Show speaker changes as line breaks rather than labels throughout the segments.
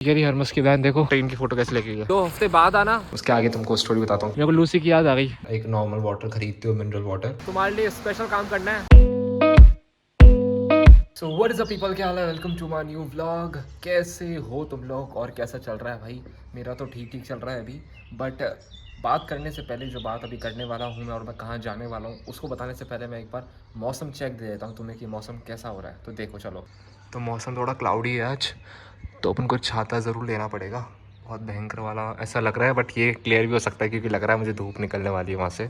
यारी हरमस की बहन देखो ट्रेन की फोटो कैसे लेके गया। 2 हफ्ते बाद आना, उसके आगे तुमको स्टोरी बताता हूँ। मेरे को लूसी की याद आ गई। एक नॉर्मल वाटर खरीदते हो, मिनरल वाटर, तुम्हारे लिए स्पेशल काम करना है। So what is up people, क्या हाल है? Welcome to my new vlog. कैसे हो तुम लोग और कैसा चल रहा है भाई? मेरा तो ठीक ठीक चल रहा है अभी, बट बात करने से पहले जो बात अभी करने वाला हूँ मैं और मैं कहाँ जाने वाला हूँ उसको बताने से पहले मैं एक बार मौसम चेक दे देता हूँ तुम्हें कि मौसम कैसा हो रहा है। तो देखो चलो, तो मौसम थोड़ा क्लाउडी है आज, तो अपन को छाता ज़रूर लेना पड़ेगा। बहुत भयंकर वाला ऐसा लग रहा है, बट ये क्लियर भी हो सकता है क्योंकि लग रहा है मुझे धूप निकलने वाली है वहाँ से।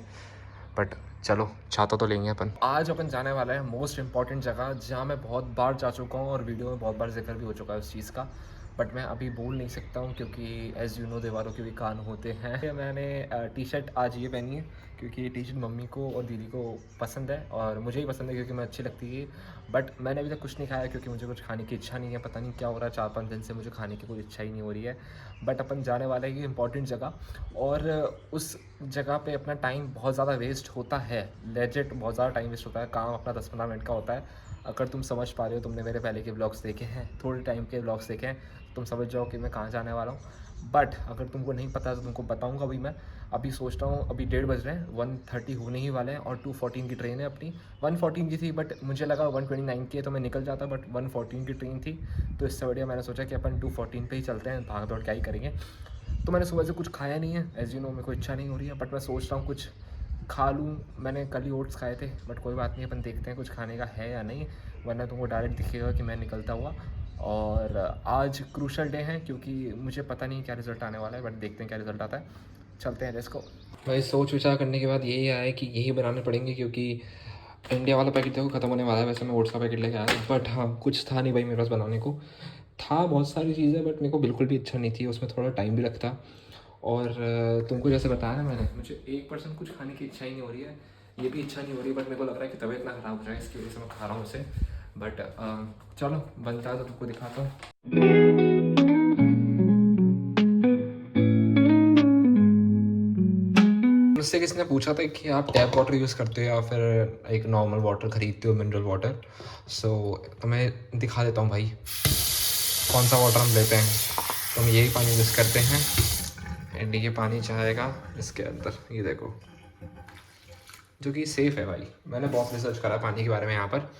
बट चलो छाता तो लेंगे अपन। आज अपन जाने वाला है मोस्ट इंपॉर्टेंट जगह, जहाँ मैं बहुत बार जा चुका हूँ और वीडियो में बहुत बार जिक्र भी हो चुका है उस चीज़ का, बट मैं अभी बोल नहीं सकता हूँ क्योंकि एज़ यू नो दीवारों के भी कान होते हैं। मैंने टी शर्ट आज ये पहनी है क्योंकि ये टी शर्ट मम्मी को और दीदी को पसंद है और मुझे ही पसंद है क्योंकि मैं अच्छी लगती है। बट मैंने अभी तक कुछ नहीं खाया क्योंकि मुझे कुछ खाने की इच्छा नहीं है। पता नहीं क्या हो रहा है, 4-5 दिन से मुझे खाने की कोई इच्छा ही नहीं हो रही है। बट अपन जाने वाले हैं इंपॉर्टेंट जगह, और उस जगह पे अपना टाइम बहुत ज़्यादा वेस्ट होता है। लेजिट बहुत ज़्यादा टाइम वेस्ट होता है। काम अपना 10-15 मिनट का होता है। अगर तुम समझ पा रहे हो, तुमने मेरे पहले के व्लॉग्स देखे हैं, थोड़े टाइम के व्लॉग्स देखे हैं, तुम समझ जाओ कि मैं कहाँ जाने वाला हूँ। बट अगर तुमको नहीं पता तो तुमको बताऊँगा अभी मैं। अभी सोच रहा हूँ, अभी 1:30 बज रहे हैं, 1:30 होने ही वाले हैं और 2:14 की ट्रेन है अपनी। 1:14 की थी बट मुझे लगा 1:29 की है तो मैं निकल जाता, बट 1:14 की ट्रेन थी। तो इससे बढ़िया मैंने सोचा कि अपन 2:14 पे ही चलते हैं, भाग दौड़ क्या ही करेंगे। तो मैंने सुबह से कुछ खाया नहीं है, एज़ यू नो मेरे को इच्छा नहीं हो रही है, बट मैं सोच रहा हूँ कुछ खा लूँ। मैंने कल ही ओट्स खाए थे, बट कोई बात नहीं, अपन देखते हैं कुछ खाने का है या नहीं, वरना तुमको डायरेक्ट दिखेगा कि मैं निकलता हुआ। और आज क्रूशल डे है क्योंकि मुझे पता नहीं क्या रिज़ल्ट आने वाला है, बट देखते हैं क्या रिज़ल्ट आता है। चलते हैं इसको। भाई सोच विचार करने के बाद यही आया कि यही बनाने पड़ेंगे क्योंकि इंडिया वाला पैकेट देखो ख़त्म होने वाला है। वैसे मैं ओट्स का पैकेट लेके आया था, बट हाँ कुछ था नहीं भाई मेरे पास बनाने को। था बहुत सारी चीज़ें बट मेरे को बिल्कुल भी इच्छा नहीं थी, उसमें थोड़ा टाइम भी लगता। और तुमको जैसे बताया ना मैंने, मुझे 1% कुछ खाने की इच्छा ही नहीं हो रही है। ये भी इच्छा नहीं हो रही, बट मेरे को लग रहा है कि तबीयत ना ख़राब हो जाए, इसकी वजह से मैं खा रहा हूँ उसे। बट चलो बनता है तो तुमको दिखाता हूँ। मुझसे किसी ने पूछा था कि आप टैप वाटर यूज़ करते हो या फिर एक नॉर्मल वाटर खरीदते हो, मिनरल वाटर। तो मैं दिखा देता हूँ भाई कौन सा वाटर हम लेते हैं। तो हम यही पानी यूज़ करते हैं। एंड ये पानी जाएगा इसके अंदर, ये देखो, जो कि सेफ़ है भाई। मैंने बहुत रिसर्च करा पानी के बारे में यहाँ पर,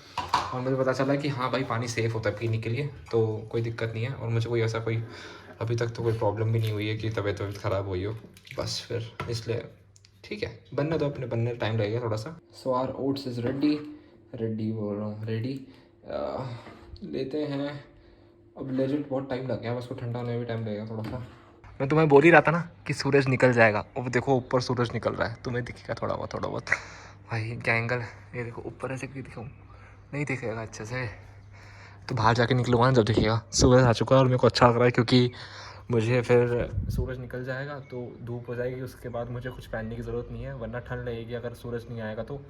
और मुझे पता चला कि हाँ भाई पानी सेफ़ होता है पीने के लिए, तो कोई दिक्कत नहीं है। और मुझे कोई ऐसा कोई अभी तक तो कोई प्रॉब्लम भी नहीं हुई है कि तबीयत ख़राब हुई हो, बस फिर इसलिए ठीक है। बनने दो, अपने बनने टाइम लगेगा थोड़ा सा। So our oats is ready, ready बोल रहा हूँ, रेडी। लेते हैं। अब लेजिट बहुत टाइम लग गया, बस को ठंडा होने में भी टाइम लगेगा थोड़ा सा। मैं तुम्हें बोल ही रहा था ना कि सूरज निकल जाएगा। अब देखो ऊपर सूरज निकल रहा है, तुम्हें दिखेगा थोड़ा बहुत भाई क्या एंगल है ये देखो, ऊपर ऐसे क्यों दिखाऊँ, नहीं दिखेगा अच्छे से। तो बाहर जाके निकलूँगा ना जब दिखेगा। सूरज आ चुका है और मेरे को अच्छा लग रहा है क्योंकि मुझे फिर सूरज निकल जाएगा तो धूप हो जाएगी, उसके बाद मुझे कुछ पहनने की ज़रूरत नहीं है, वरना ठंड लगेगी अगर सूरज नहीं आएगा तो।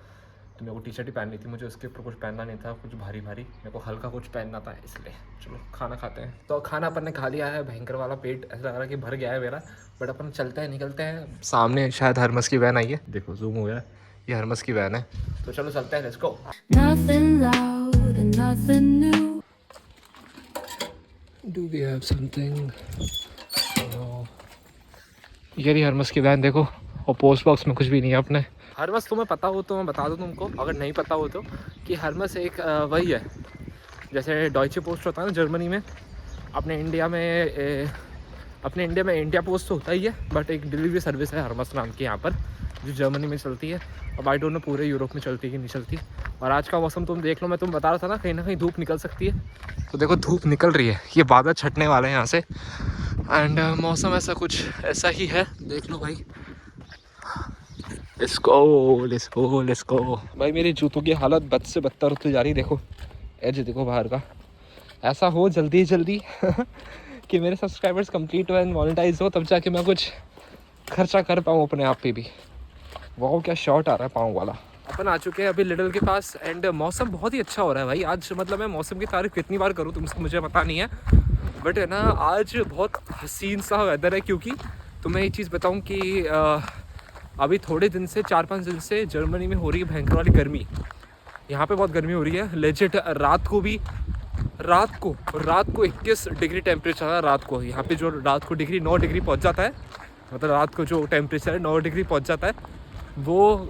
मेरे को टी शर्ट ही पहननी थी, मुझे उसके ऊपर कुछ पहनना नहीं था कुछ भारी भारी, मेरे को हल्का कुछ पहनना था इसलिए। चलो खाना खाते हैं। तो खाना अपन ने खा लिया है, भयंकर वाला पेट ऐसा लग रहा है कि भर गया है मेरा। बट अपन चलते हैं, निकलते हैं। सामने शायद हरमस की वैन आई है, देखो जूम हो गया, ये हरमस की वैन है। तो चलो चलते हैं, let's go. Do we have something? No. ये हरमस की वैन देखो, और पोस्ट बॉक्स में कुछ भी नहीं है अपने। हरमस तुम्हें पता हो तो मैं बता दूँ तुमको, अगर नहीं पता हो तो, कि हरमस एक वही है जैसे डॉयचे पोस्ट होता है ना जर्मनी में, अपने इंडिया में इंडिया पोस्ट तो होता ही है, बट एक डिलीवरी सर्विस है हरमस नाम की यहाँ पर, जो जर्मनी में चलती है। अब आई डोंट नो पूरे यूरोप में चलती है कि नहीं चलती। और आज का मौसम तुम देख लो, मैं तुम बता रहा था ना कहीं धूप निकल सकती है, तो देखो धूप निकल रही है, ये बादल छटने वाले हैं यहाँ से। एंड मौसम ऐसा कुछ ऐसा ही है, देख लो भाई। लेट्स गो भाई। मेरी जूतों की हालत बद से बदतर होती जा रही, देखो एज देखो बाहर का। ऐसा हो जल्दी कि मेरे सब्सक्राइबर्स कंप्लीट हो एंड मोनेटाइज हो, तब जाके मैं कुछ खर्चा कर पाऊँ अपने आप पे भी। वाह क्या शॉट आ रहा है पाँव वाला। अपन आ चुके हैं अभी लिडल के पास, एंड मौसम बहुत ही अच्छा हो रहा है भाई आज। मतलब मैं मौसम की तारीफ कितनी बार करूँ तुमसे मुझे पता नहीं है, बट है ना आज बहुत हसीन सा वेदर है। क्योंकि तुम्हें ये चीज़ बताऊँ कि अभी थोड़े दिन से 4-5 दिन से जर्मनी में हो रही है भयंकर वाली गर्मी। यहाँ पे बहुत गर्मी हो रही है लेजिट। रात को 21 डिग्री टेम्परेचर है रात को। यहाँ पे जो रात को 9 डिग्री पहुँच जाता है, मतलब रात को जो टेम्परेचर है 9 डिग्री पहुँच जाता है, वो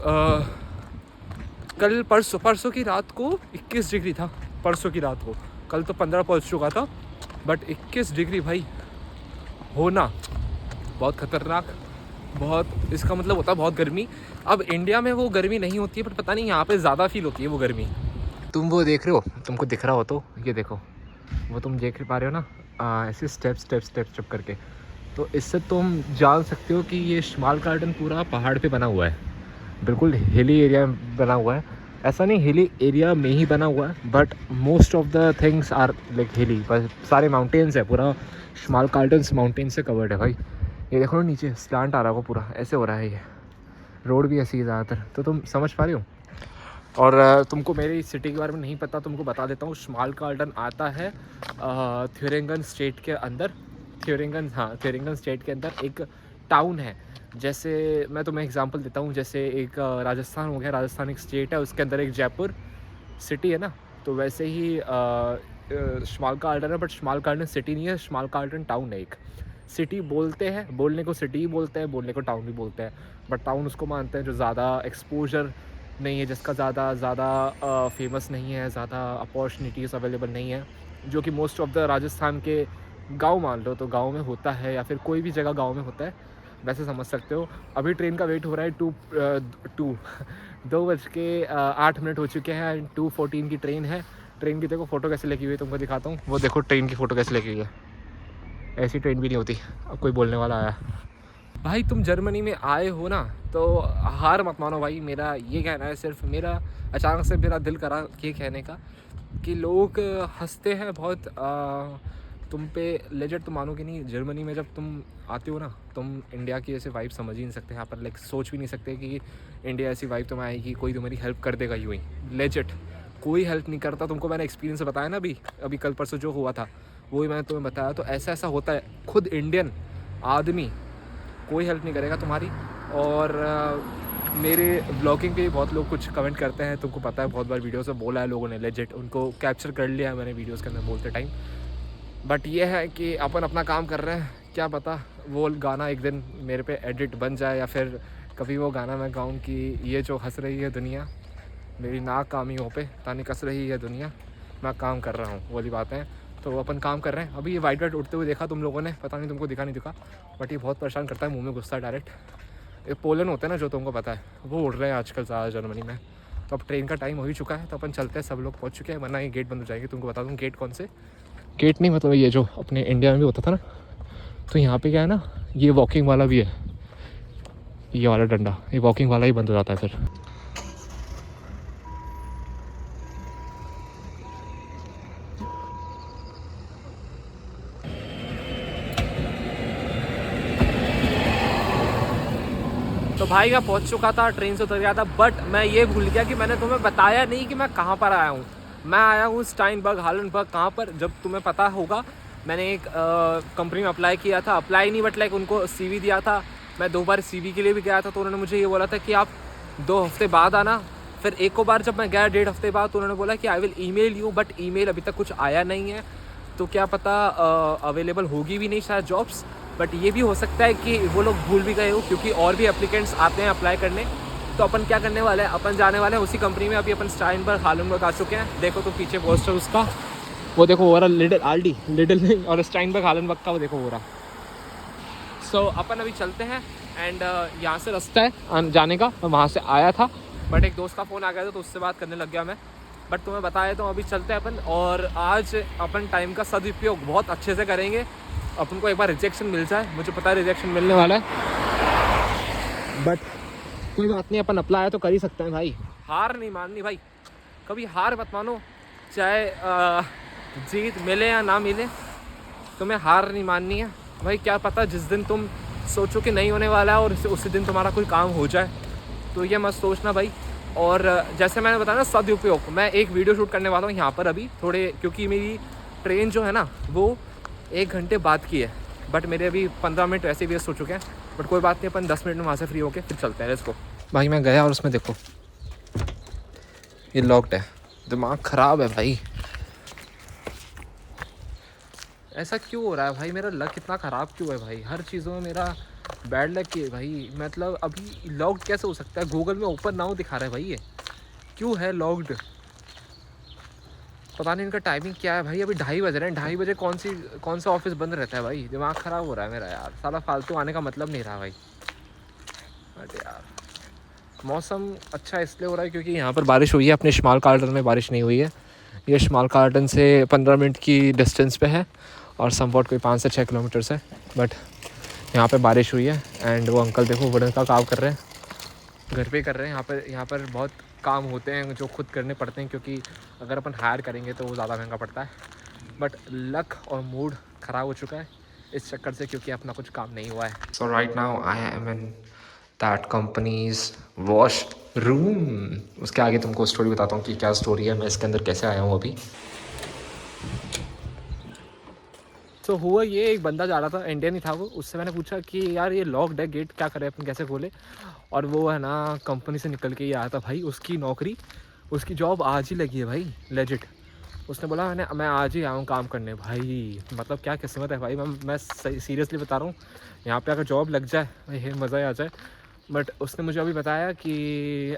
कल परसों की रात को 21 डिग्री था। परसों की रात को, कल तो 15 पहुँच चुका था, बट 21 डिग्री भाई होना बहुत ख़तरनाक, बहुत, इसका मतलब होता है बहुत गर्मी। अब इंडिया में वो गर्मी नहीं होती है, पर पता नहीं यहाँ पे ज़्यादा फील होती है वो गर्मी। तुम वो देख रहे हो, तुमको दिख रहा हो तो ये देखो, वो तुम देख पा रहे हो ना, ऐसे स्टेप करके, तो इससे तुम जान सकते हो कि ये शमाल गार्डन पूरा पहाड़ पे बना हुआ है, बिल्कुल हिली एरिया में बना हुआ है। ऐसा नहीं हिली एरिया में ही बना हुआ है, but most of the things are like hilly, बस सारे माउंटेन्स है, पूरा शमाल गार्डन्स माउंटेन से कवर्ड है भाई। ये देखो ना नीचे स्लांट आ रहा हो, पूरा ऐसे हो रहा है, ये रोड भी ऐसी है ज़्यादातर, तो तुम समझ पा रहे हो। और तुमको मेरी सिटी के बारे में नहीं पता, तुमको बता देता हूँ। शमाल गार्डन आता है थ्योरिंगन स्टेट के अंदर, थ्योरिंगन स्टेट के अंदर एक टाउन है। जैसे मैं तुम्हें एग्जांपल देता हूँ, जैसे एक राजस्थान हो गया, राजस्थान एक स्टेट है, उसके अंदर एक जयपुर सिटी है ना, तो वैसे ही शमाल गार्डन है, बट शमाल गार्डन सिटी नहीं है, शमाल गार्डन टाउन है। एक सिटी बोलते हैं, बोलने को सिटी ही बोलते हैं, बोलने को टाउन भी बोलते हैं, बट टाउन उसको मानते हैं जो ज़्यादा एक्सपोजर नहीं है, जिसका ज़्यादा फेमस नहीं है, ज़्यादा अपॉर्चुनिटीज़ अवेलेबल नहीं है, जो कि मोस्ट ऑफ द राजस्थान के गांव मान लो तो गांव में होता है, या फिर कोई भी जगह गांव में होता है, वैसे समझ सकते हो। अभी ट्रेन का वेट हो रहा है 2:08 हो चुके हैं, 2:14 की ट्रेन है। ट्रेन की देखो फ़ोटो कैसे लगी हुई है, तुमको दिखाता हूँ, वो देखो ट्रेन की फ़ोटो कैसे लगी हुई है, ऐसी ट्रेन भी नहीं होती। अब कोई बोलने वाला आया। भाई तुम जर्मनी में आए हो ना, तो हार मत मानो भाई, मेरा ये कहना है। सिर्फ मेरा अचानक से मेरा दिल करा ये कहने का कि लोग हंसते हैं बहुत तुम पे, लेजेंड तो मानोगे नहीं। जर्मनी में जब तुम आते हो ना, तुम इंडिया की ऐसे वाइब समझ ही नहीं सकते यहाँ पर, लाइक सोच भी नहीं सकते कि इंडिया ऐसी वाइब तुम्हें आएगी, कोई तुम्हारी हेल्प कर देगा यूँ ही। लेजेंड कोई हेल्प नहीं करता। तुमको मैंने एक्सपीरियंस बताया ना अभी कल परसों जो हुआ था, वही मैंने तुम्हें बताया। तो ऐसा होता है, खुद इंडियन आदमी कोई हेल्प नहीं करेगा तुम्हारी। और मेरे ब्लॉगिंग पे बहुत लोग कुछ कमेंट करते हैं, तुमको पता है, बहुत बार वीडियोस में बोला है लोगों ने, लेजिट उनको कैप्चर कर लिया है मैंने वीडियोस के अंदर बोलते टाइम। बट ये है कि अपन अपना काम कर रहे हैं, क्या पता वो गाना एक दिन मेरे पे एडिट बन जाए, या फिर कभी वो गाना मैं गाऊँ कि ये जो हंस रही है दुनिया मेरी नाकामियों पे, तानी कस रही है दुनिया, मैं काम कर रहा हूँ, वाली बात है। तो अपन काम कर रहे हैं। अभी ये वाइट वाइट उड़ते हुए देखा तुम लोगों ने, पता नहीं तुमको दिखा नहीं दिखा, बट ये बहुत परेशान करता है, मुंह में घुसता है डायरेक्ट। ये पोलन होते हैं ना जो तुमको पता है, वो उड़ रहे हैं आजकल ज़्यादा जर्मनी में। तो अब ट्रेन का टाइम हो ही चुका है, तो अपन चलते हैं, सब लोग पहुंच चुके हैं, वरना ये गेट बंद हो जाएगी। तुमको बता दूँ गेट कौन से, गेट नहीं मतलब ये जो अपने इंडिया में भी होता था ना, तो यहाँ पे क्या है ना, ये वॉकिंग वाला भी है, ये वाला डंडा, ये वॉकिंग वाला ही बंद हो जाता है फिर। तो भाई मैं पहुंच चुका था, ट्रेन से उतर गया था, बट मैं ये भूल गया कि मैंने तुम्हें बताया नहीं कि मैं कहाँ पर आया हूँ। मैं आया हूँ स्टाइनबर्ग हालनबर्ग। कहाँ पर, जब तुम्हें पता होगा मैंने एक कंपनी में अप्लाई किया था, अप्लाई नहीं बट लाइक उनको CV दिया था। मैं 2 बार CV के लिए भी गया था, तो उन्होंने मुझे ये बोला था कि आप 2 हफ्ते बाद आना। फिर एक को बार जब मैं गया 1.5 हफ्ते बाद, तो उन्होंने बोला कि I will email you, but email अभी तक कुछ आया नहीं है, तो क्या पता अवेलेबल होगी भी नहीं शायद जॉब्स। बट ये भी हो सकता है कि वो लोग भूल भी गए हो, क्योंकि और भी एप्लीकेंट्स आते हैं अप्लाई करने। तो अपन क्या करने वाले हैं, अपन जाने वाले हैं उसी कंपनी में। अभी अपन स्टाइनबर्ग हालनबर्ग आ चुके हैं। देखो तो पीछे पोस्टर उसका, वो देखो हो रहा, लिटिल नहीं, और स्टाइनबर्ग हालनबर्ग का वो देखो हो रहा। सो अपन अभी चलते हैं। एंड यहाँ से रास्ता है जाने का, मैं वहाँ से आया था, बट एक दोस्त का फ़ोन आ गया था, तो उससे बात करने लग गया मैं। बट तुम्हें बताया तो अभी चलते हैं अपन, और आज अपन टाइम का सदुपयोग बहुत अच्छे से करेंगे। अपन को एक बार रिजेक्शन मिल जाए, मुझे पता है रिजेक्शन मिलने वाला है, बट कोई बात नहीं, अपन अप्लाई तो कर ही सकते हैं भाई। हार नहीं माननी भाई, कभी हार मत मानो, चाहे जीत मिले या ना मिले, तुम्हें हार नहीं माननी है भाई। क्या पता जिस दिन तुम सोचो कि नहीं होने वाला है और उसी दिन तुम्हारा कोई काम हो जाए, तो ये मत सोचना भाई। और जैसे मैंने बताया ना सदुपयोग, मैं एक वीडियो शूट करने वाला हूँ यहाँ पर अभी थोड़े, क्योंकि मेरी ट्रेन जो है ना वो 1 घंटे बाद की है, बट मेरे अभी 15 मिनट वैसे वेस्ट हो चुके हैं। बट कोई बात नहीं, अपन 10 मिनट में वहाँ से फ्री होके फिर चलते हैं। इसको भाई मैं गया और उसमें देखो ये लॉक्ड है, दिमाग ख़राब है भाई। ऐसा क्यों हो रहा है भाई? मेरा लक इतना ख़राब क्यों है भाई? हर चीज़ों में मेरा बैड लक ही है भाई। मतलब अभी लॉक्ड कैसे हो सकता है? गूगल में ओपन नाउ दिखा रहा है भाई, ये क्यों है लॉक्ड? पता नहीं इनका टाइमिंग क्या है भाई। अभी 2:30 बज रहे हैं, 2:30 बजे कौन सा ऑफिस बंद रहता है भाई? दिमाग ख़राब हो रहा है मेरा यार। साला फालतू आने का मतलब नहीं रहा भाई। अरे यार, मौसम अच्छा इसलिए हो रहा है क्योंकि यहाँ पर बारिश हुई है। अपने शमाल कार्टन में बारिश नहीं हुई है। ये शमाल कार्टन से 15 मिनट की डिस्टेंस पे है और समवॉट कोई 5 से 6 किलोमीटर्स है। बट यहाँ पे बारिश हुई है। एंड वो अंकल देखो वुडन का काम कर रहे हैं, घर पे कर रहे हैं। यहाँ पर बहुत काम होते हैं जो खुद करने पड़ते हैं, क्योंकि अगर अपन हायर करेंगे तो वो ज़्यादा महंगा पड़ता है। बट लक और मूड ख़राब हो चुका है इस चक्कर से, क्योंकि अपना कुछ काम नहीं हुआ है। So right now I am in that companies washroom. उसके आगे तुमको स्टोरी बताता हूँ कि क्या स्टोरी है, मैं इसके अंदर कैसे आया हूँ अभी। तो हुआ ये, एक बंदा जा रहा था, इंडियन ही था वो। उससे मैंने पूछा कि यार ये लॉक्ड है गेट, क्या करें अपन, कैसे खोले? और वो है ना कंपनी से निकल के ही आया था भाई। उसकी नौकरी, उसकी जॉब आज ही लगी है भाई, लेजिट। उसने बोला मैं आज ही आया हूँ काम करने भाई। मतलब क्या किस्मत है भाई। मैं सीरियसली बता रहा हूँ, यहाँ पे अगर जॉब लग जाए भाई मज़ा ही आ जाए। बट उसने मुझे अभी बताया कि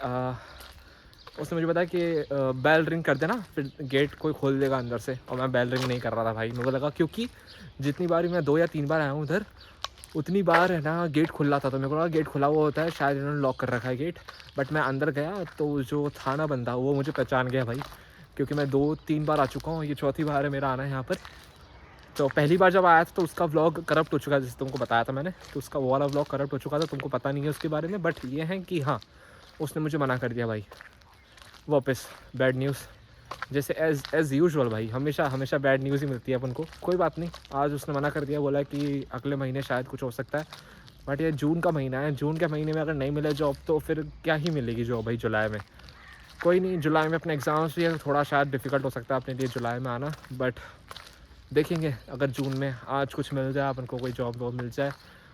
बेल रिंग कर देना, फिर गेट कोई खोल देगा अंदर से। और मैं बेल रिंग नहीं कर रहा था भाई। मेरे को लगा, क्योंकि जितनी बार मैं 2 या 3 बार आया हूँ उधर, उतनी बार है ना गेट खुला था। तो मेरे को लगा गेट खुला हुआ होता है, शायद इन्होंने लॉक कर रखा है गेट। बट मैं अंदर गया तो जो था ना बंदा, वो मुझे पहचान गया भाई, क्योंकि मैं 2-3 बार आ चुका हूँ। ये चौथी बार है मेरा आना है यहाँ पर। तो पहली बार जब आया था तो उसका व्लॉग करप्ट हो चुका है, जैसे तुमको बताया था मैंने। तो उसका वो वाला व्लॉग करप्ट हो चुका था, तुमको पता नहीं है उसके बारे में। बट ये है कि हाँ, उसने मुझे मना कर दिया भाई वापस। बैड न्यूज़, जैसे एज़ यूजुअल भाई, हमेशा बैड न्यूज़ ही मिलती है अपन को। कोई बात नहीं, आज उसने मना कर दिया, बोला कि अगले महीने शायद कुछ हो सकता है। बट ये जून का महीना है, जून के महीने में अगर नहीं मिले जॉब तो फिर क्या ही मिलेगी जॉब भाई जुलाई में। कोई नहीं, जुलाई में अपने एग्ज़ाम्स भी है, थोड़ा शायद डिफ़िकल्ट हो सकता है अपने लिए जुलाई में आना। बट देखेंगे, अगर जून में आज कुछ मिल जाए अपन को, कोई जॉब वॉब मिल जाए।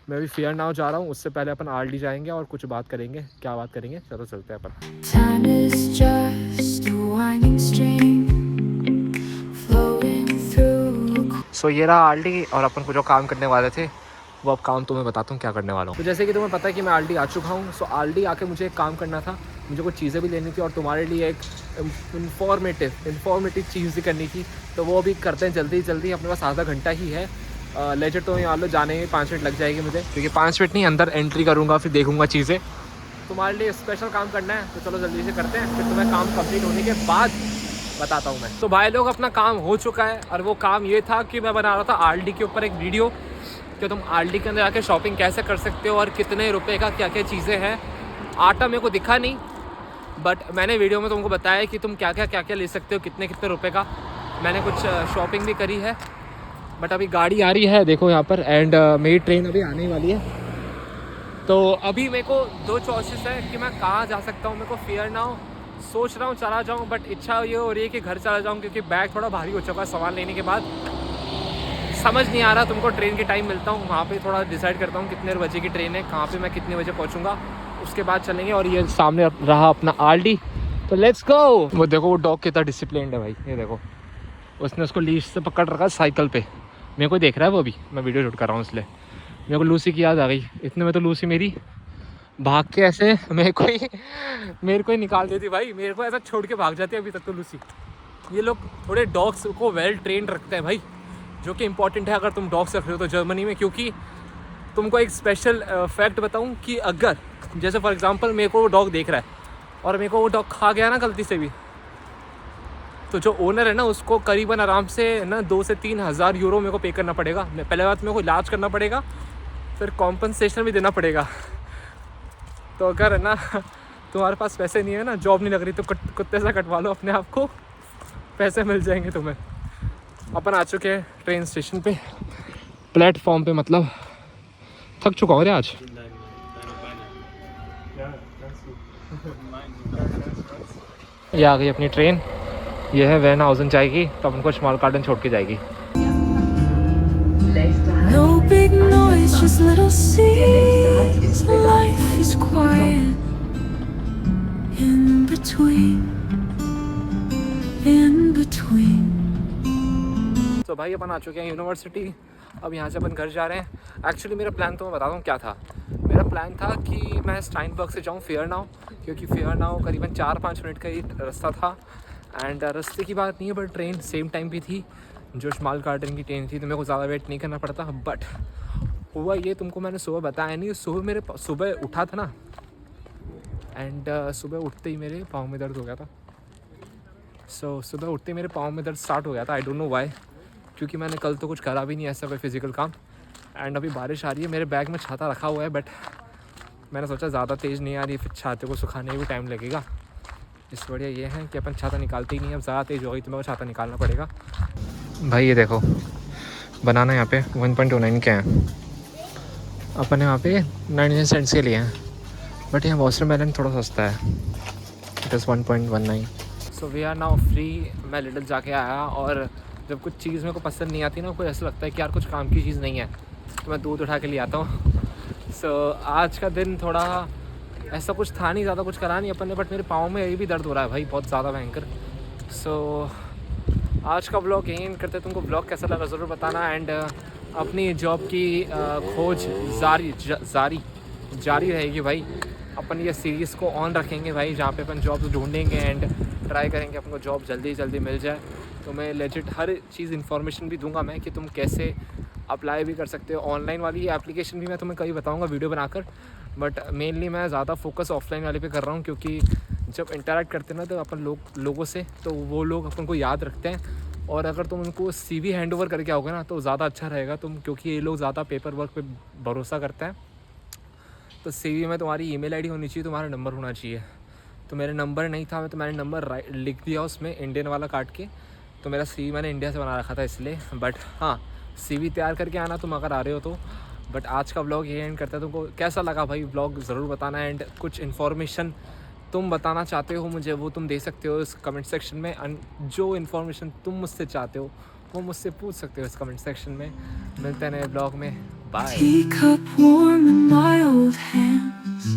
मैं भी फेयर नाउ जा रहा हूँ, उससे पहले अपन आरडी जाएंगे और कुछ बात करेंगे। क्या बात करेंगे, चलो चलते हैं अपन। सो ये रहा आरडी, और अपन को जो काम करने वाले थे वो अब काम तुम्हें बताता हूँ क्या करने वाला हूँ। तो जैसे कि तुम्हें पता है कि मैं आरडी आ चुका हूँ। सो आरडी आके मुझे एक काम करना था, मुझे कुछ चीज़ें भी लेनी थी और तुम्हारे लिए एक इन्फॉर्मेटिव चीज़ भी करनी थी। तो वो अभी करते हैं जल्दी। अपने पास आधा घंटा ही है। लेजर तो यहाँ लो जाने में 5 मिनट लग जाएगी मुझे, क्योंकि 5 मिनट नहीं, अंदर एंट्री करूँगा फिर देखूँगा चीज़ें। तुम्हारे लिए स्पेशल काम करना है, तो चलो जल्दी से करते हैं। फिर तुम्हें काम कंप्लीट होने के बाद बताता हूँ मैं। तो भाई लोग, अपना काम हो चुका है और वो काम ये था कि मैं बना रहा था आरडी के ऊपर एक वीडियो, कि तुम आरडी के अंदर आके शॉपिंग कैसे कर सकते हो और कितने रुपए का क्या क्या चीज़ें हैं। आटा मेरे को दिखा नहीं, बट मैंने वीडियो में तुमको बताया कि तुम क्या क्या ले सकते हो, कितने रुपए का। मैंने कुछ शॉपिंग भी करी है। बट अभी गाड़ी आ रही है देखो यहाँ पर, एंड मेरी ट्रेन अभी आने वाली है। तो अभी मेरे को 2 चॉइसेस है कि मैं कहाँ जा सकता हूँ। मेरे को फेयर नाउ सोच रहा हूँ चला जाऊँ, बट इच्छा ये हो रही है कि घर चला जाऊँ, क्योंकि बैग थोड़ा भारी हो चुका है सामान लेने के बाद। समझ नहीं आ रहा तुमको ट्रेन के टाइम मिलता हूँ वहाँ पे थोड़ा डिसाइड करता हूँ कितने बजे की ट्रेन है, कहाँ पे मैं कितने बजे पहुँचूँगा, उसके बाद चलेंगे। और ये सामने रहा अपना आरडी, तो लेट्स गो। वो देखो वो डॉग कितना डिसिप्लिन्ड है भाई, ये देखो उसने उसको लीश से पकड़ रखा है साइकिल पे। मेरे को देख रहा है वो, अभी मैं वीडियो शूट कर रहा हूँ इसलिए। मेरे को लूसी की याद आ गई, इतने में तो लूसी मेरी भाग के ऐसे मेरे को ही निकाल देती भाई। मेरे को ऐसा छोड़ के भाग जाती है अभी तक तो लूसी। ये लोग थोड़े डॉग्स को वेल ट्रेंड रखते हैं भाई, जो कि इम्पॉर्टेंट है अगर तुम डॉग्स रख रहे हो तो जर्मनी में। क्योंकि तुमको एक स्पेशल फैक्ट बताऊं कि अगर जैसे फॉर एग्जांपल मेरे को वो डॉग देख रहा है और मेरे को वो डॉग खा गया ना गलती से भी, तो जो ओनर है ना उसको करीबन आराम से ना 2 से 3 हज़ार यूरो मेरे को पे करना पड़ेगा। पहले बात मेरे को इलाज करना पड़ेगा, फिर कॉम्पनसेशन भी देना पड़ेगा। तो अगर है ना तुम्हारे पास पैसे नहीं है ना, जॉब नहीं लग रही, तो कुत्ते से कटवा लो अपने आप को, पैसे मिल जाएंगे तुम्हें। अपन आ चुके हैं ट्रेन स्टेशन पे, प्लेटफॉर्म पे। मतलब थक चुका हूँ रे आज। ये आ गई अपनी ट्रेन, ये है वेनहाउज़न जाएगी, तो अपन को स्मॉल गार्डन छोड़ के जाएगी।
No big noise, just little seeds. Life is quiet in between.
तो भाई अपन आ चुके हैं यूनिवर्सिटी। अब यहाँ से अपन घर जा रहे हैं। एक्चुअली मेरा प्लान तो मैं बताता हूँ क्या था। मेरा प्लान था कि मैं स्टाइनबर्ग से जाऊँ फेयर नाउ, क्योंकि फेयर नाउ करीबन 4-5 मिनट का ही रास्ता था। एंड रास्ते की बात नहीं है, बट ट्रेन सेम टाइम भी थी, जो स्मॉल गार्डन की ट्रेन थी, तो मेरे को ज़्यादा वेट नहीं करना पड़ता। बट हुआ ये, तुमको मैंने सुबह बताया नहीं, सुबह उठा था ना, एंड सुबह उठते ही मेरे पाँव में दर्द हो गया था। सुबह उठते ही मेरे पाँव में दर्द स्टार्ट हो गया था। आई डोंट नो व्हाई, क्योंकि मैंने कल तो कुछ करा भी नहीं ऐसा कोई फिजिकल काम। एंड अभी बारिश आ रही है, मेरे बैग में छाता रखा हुआ है, बट मैंने सोचा ज़्यादा तेज़ नहीं आ रही, फिर छाते को सुखाने में भी टाइम लगेगा। इस बढ़िया ये है कि अपन छाता निकालते ही नहीं, अब ज़्यादा तेज़ हो गई तो मेरे को छाता निकालना पड़ेगा। भाई ये देखो, बनाना यहाँ पे 1.29 के हैं, अपन यहाँ पे 99 सेंट्स के लिए हैं, बट यहाँ वाटरमेलन थोड़ा सस्ता है, it is 1.19। So we are now free. मैं लिटिल जाके आया, और जब कुछ चीज़ मेरे को पसंद नहीं आती ना, कोई ऐसा लगता है कि यार कुछ काम की चीज़ नहीं है, तो मैं दूध उठा के ले आता हूँ। आज का दिन थोड़ा ऐसा कुछ था नहीं, ज़्यादा कुछ करा नहीं अपन ने, बट मेरे पाँव में ये भी दर्द हो रहा है भाई, बहुत ज़्यादा भयंकर। आज का ब्लॉग यहीं करते। तुमको ब्लॉग कैसा लगा ज़रूर बताना। एंड अपनी जॉब की खोज जारी रहेगी भाई। अपन ये सीरीज़ को ऑन रखेंगे भाई, जहाँ पे अपन जॉब ढूंढेंगे एंड ट्राई करेंगे अपन को जॉब जल्दी जल्दी मिल जाए। तो मैं लेजिट हर चीज़ इन्फॉर्मेशन भी दूंगा मैं, कि तुम कैसे अप्लाई भी कर सकते हो। ऑनलाइन वाली एप्लीकेशन भी मैं तुम्हें कभी बताऊंगा वीडियो बनाकर, बट मेनली मैं ज़्यादा फोकस ऑफलाइन वाले पे कर रहा हूँ, क्योंकि जब इंटरेक्ट करते हैं ना तो अपन लोगों से, तो वो लोग अपन को याद रखते हैं। और अगर तुम उनको CV हैंड ओवर करके आओगे ना, तो ज़्यादा अच्छा रहेगा क्योंकि ये लोग ज़्यादा पेपर वर्क पे भरोसा करते हैं। तो CV में तुम्हारी email ID होनी चाहिए, तुम्हारा नंबर होना चाहिए। तो मेरा नंबर नहीं था, मैं तो मैंने नंबर लिख दिया उसमें, इंडियन वाला काट के। तो मेरा CV मैंने इंडिया से बना रखा था इसलिए। बट हाँ, CV तैयार करके आना तुम अगर आ रहे हो तो। बट आज का व्लॉग ये एंड करता है। तुमको कैसा लगा भाई व्लॉग ज़रूर बताना। एंड कुछ इन्फॉर्मेशन तुम बताना चाहते हो मुझे, वो तुम दे सकते हो इस कमेंट सेक्शन में। जो इन्फॉर्मेशन तुम मुझसे चाहते हो वो मुझसे पूछ सकते हो इस कमेंट सेक्शन में। मिलते हैं नए ब्लॉग में, bye.
Teacup warm in my old hands,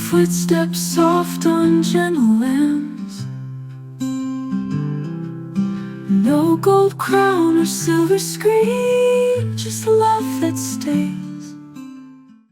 footsteps soft on gentle lambs. No gold crown or silver screen, just love that stays.